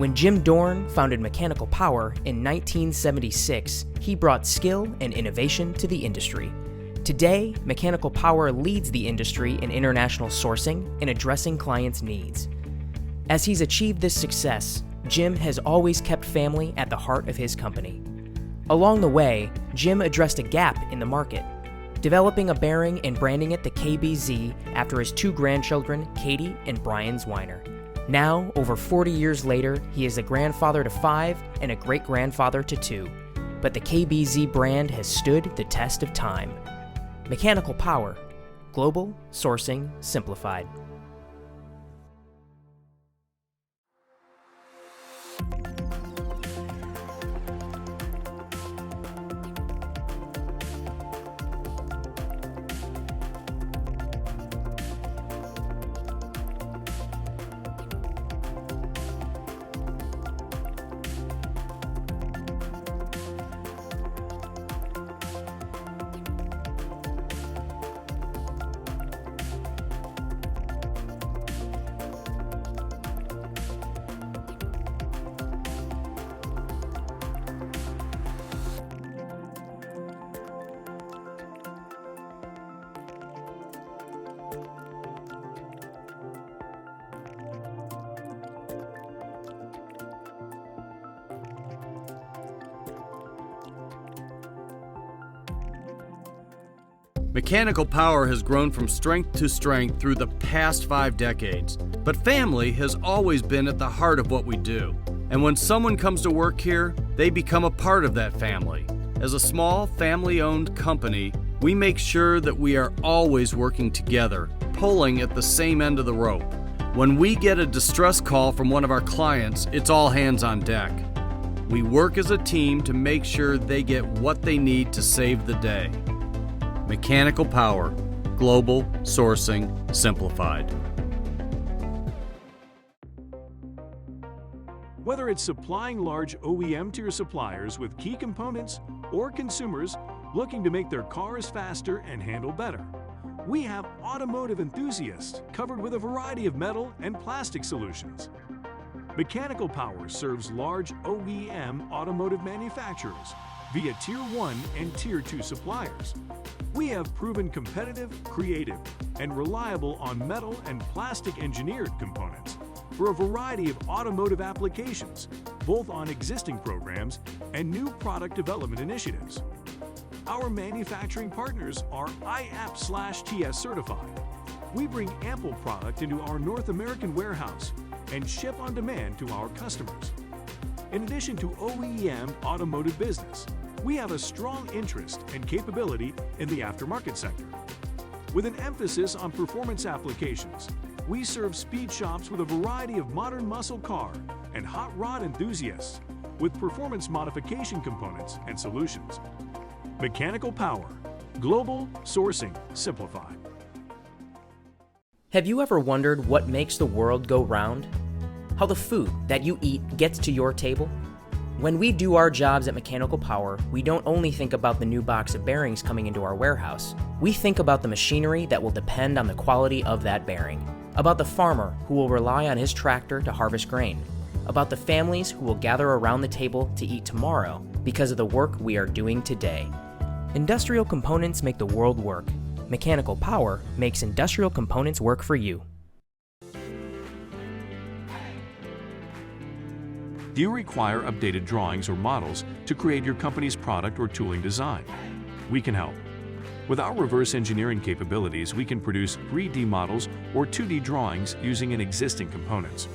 When Jim Dorn founded Mechanical Power in 1976, he brought skill and innovation to the industry. Today, Mechanical Power leads the industry in international sourcing and addressing clients' needs. As he's achieved this success, Jim has always kept family at the heart of his company. Along the way, Jim addressed a gap in the market, developing a bearing and branding it the KBZ after his two grandchildren, Katie and Brian Zweiner. Now, over 40 years later, he is a grandfather to 5 and a great-grandfather to 2. But the KBZ brand has stood the test of time. Mechanical Power. Global Sourcing Simplified. Mechanical Power has grown from strength to strength through the past 5 decades, but family has always been at the heart of what we do. And when someone comes to work here, they become a part of that family. As a small, family-owned company, we make sure that we are always working together, pulling at the same end of the rope. When we get a distress call from one of our clients, it's all hands on deck. We work as a team to make sure they get what they need to save the day. Mechanical Power. Global Sourcing Simplified. Whether it's supplying large OEM tier suppliers with key components or consumers looking to make their cars faster and handle better, we have automotive enthusiasts covered with a variety of metal and plastic solutions. Mechanical Power serves large OEM automotive manufacturers via Tier 1 and Tier 2 suppliers. We have proven competitive, creative, and reliable on metal and plastic engineered components for a variety of automotive applications, both on existing programs and new product development initiatives. Our manufacturing partners are IAP/TS certified. We bring ample product into our North American warehouse and ship on demand to our customers. In addition to OEM automotive business, we have a strong interest and capability in the aftermarket sector. With an emphasis on performance applications, we serve speed shops with a variety of modern muscle car and hot rod enthusiasts with performance modification components and solutions. Mechanical Power. Global Sourcing Simplified. Have you ever wondered what makes the world go round? How the food that you eat gets to your table? When we do our jobs at Mechanical Power, we don't only think about the new box of bearings coming into our warehouse. We think about the machinery that will depend on the quality of that bearing, about the farmer who will rely on his tractor to harvest grain, about the families who will gather around the table to eat tomorrow because of the work we are doing today. Industrial components make the world work. Mechanical Power makes industrial components work for you. Do you require updated drawings or models to create your company's product or tooling design? We can help. With our reverse engineering capabilities, we can produce 3D models or 2D drawings using an existing components.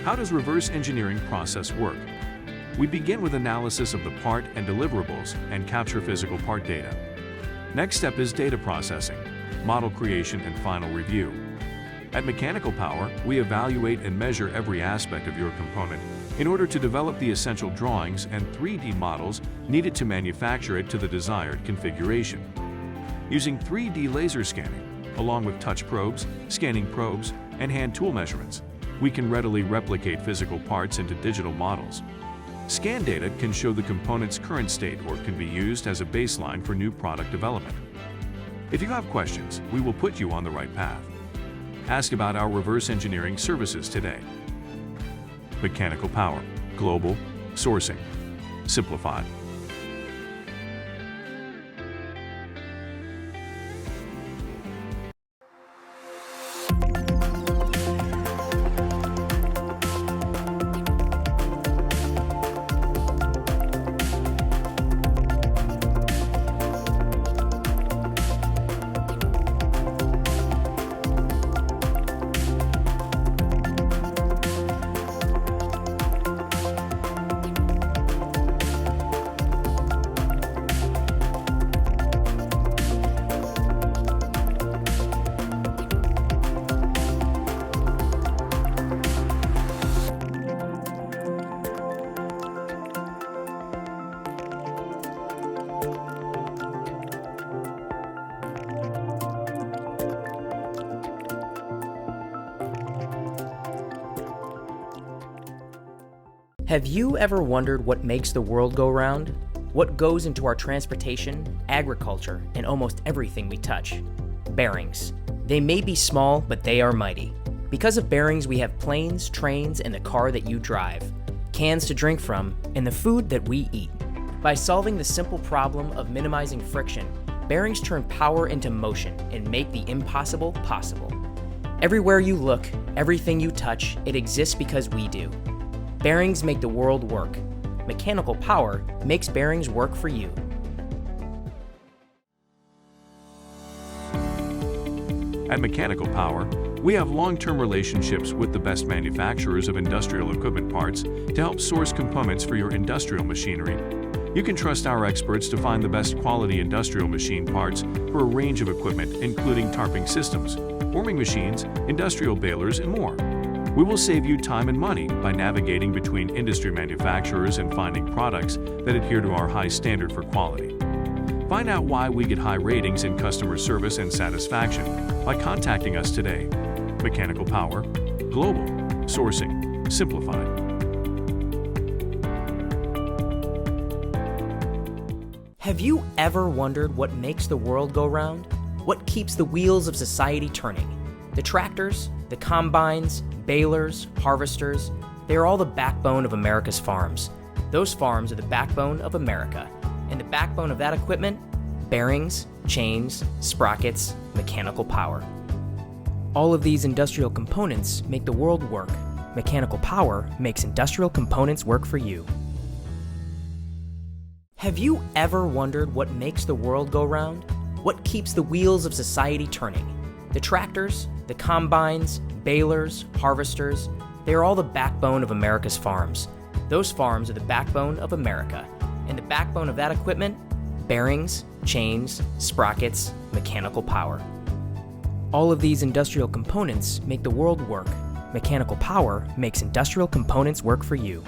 How does reverse engineering process work? We begin with analysis of the part and deliverables and capture physical part data. Next step is data processing, model creation, and final review. At Mechanical Power, we evaluate and measure every aspect of your component in order to develop the essential drawings and 3D models needed to manufacture it to the desired configuration. Using 3D laser scanning, along with touch probes, scanning probes, and hand tool measurements, we can readily replicate physical parts into digital models. Scan data can show the component's current state or can be used as a baseline for new product development. If you have questions, we will put you on the right path. Ask about our reverse engineering services today. Mechanical Power. Global. Sourcing. Simplified. Have you ever wondered what makes the world go round? What goes into our transportation, agriculture, and almost everything we touch? Bearings. They may be small, but they are mighty. Because of bearings, we have planes, trains, and the car that you drive, cans to drink from, and the food that we eat. By solving the simple problem of minimizing friction, bearings turn power into motion and make the impossible possible. Everywhere you look, everything you touch, it exists because we do. Bearings make the world work. Mechanical Power makes bearings work for you. At Mechanical Power, we have long-term relationships with the best manufacturers of industrial equipment parts to help source components for your industrial machinery. You can trust our experts to find the best quality industrial machine parts for a range of equipment, including tarping systems, forming machines, industrial balers, and more. We will save you time and money by navigating between industry manufacturers and finding products that adhere to our high standard for quality. Find out why we get high ratings in customer service and satisfaction by contacting us today. Mechanical Power. Global. Sourcing. Simplified. Have you ever wondered what makes the world go round? What keeps the wheels of society turning? The tractors, the combines, balers, harvesters, they are all the backbone of America's farms. Those farms are the backbone of America. And the backbone of that equipment? Bearings, chains, sprockets, mechanical power. All of these industrial components make the world work. Mechanical Power makes industrial components work for you. Have you ever wondered what makes the world go round? What keeps the wheels of society turning? The tractors, the combines, balers, harvesters, they are all the backbone of America's farms. Those farms are the backbone of America. And the backbone of that equipment? Bearings, chains, sprockets, mechanical power. All of these industrial components make the world work. Mechanical Power makes industrial components work for you.